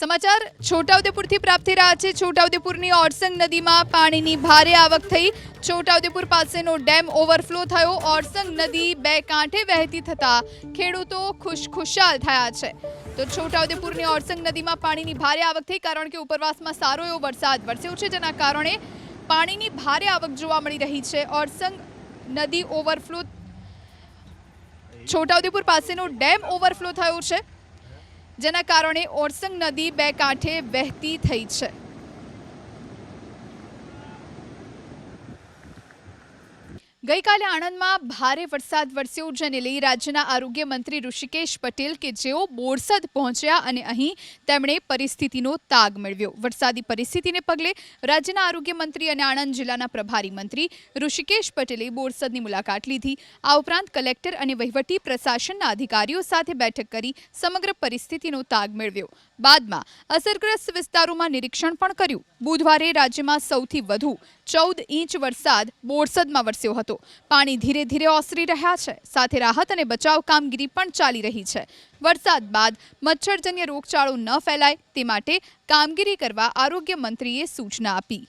સમાચાર છોટાઉદેપુરથી પ્રાપ્ત થઈ રહ્યા છે। છોટાઉદેપુરની ઓરસંગ નદીમાં પાણીની ભારે આવક થઈ। છોટાઉદેપુર પાસેનો ડેમ ઓવરફ્લો થયો। ઓરસંગ નદી બે કાંઠે વહેતી થતા ખેડૂતો ખુશખુશાલ થયા છે। તો છોટાઉદેપુરની ઓરસંગ નદીમાં પાણીની ભારે આવક થઈ, કારણ કે ઉપરવાસમાં સારો એવો વરસાદ વરસ્યો છે, જેના કારણે પાણીની ભારે આવક જોવા મળી રહી છે। ઓરસંગ નદી ઓવરફ્લો, છોટાઉદેપુર પાસેનો ડેમ ઓવરફ્લો થયો છે, જેના કારણે ઓરસંગ નદી બે કાંઠે વહેતી થઈ છે। ગઈકાલે આણંદમાં ભારે વરસાદ વરસ્યો, જેને લઈ રાજ્યના આરોગ્ય મંત્રી ઋષિકેશ પટેલ કે જેઓ બોરસદ પહોંચ્યા અને અહીં તેમણે પરિસ્થિતિનો તાગ મેળવ્યો। વરસાદી પરિસ્થિતિને પગલે રાજ્યના આરોગ્ય મંત્રી અને આણંદ જિલ્લાના પ્રભારી મંત્રી ઋષિકેશ પટેલે બોરસદની મુલાકાત લીધી। આ ઉપરાંત કલેક્ટર અને વહીવટી પ્રશાસનના અધિકારીઓ સાથે બેઠક કરી સમગ્ર પરિસ્થિતિનો તાગ મેળવ્યો। બાદમાં અસરગ્રસ્ત વિસ્તારોમાં નિરીક્ષણ પણ કર્યું। બુધવારે રાજ્યમાં સૌથી વધુ 14 ઇંચ વરસાદ બોરસદમાં વરસ્યો હતો। પાણી ધીરે ધીરે ઓસરી રહ્યા છે, સાથે રાહત અને બચાવ કામગીરી પણ ચાલી રહી છે। વરસાદ બાદ મચ્છરજન્ય રોગચાળો ન ફેલાય તે માટે કામગીરી કરવા આરોગ્ય મંત્રીએ સૂચના આપી।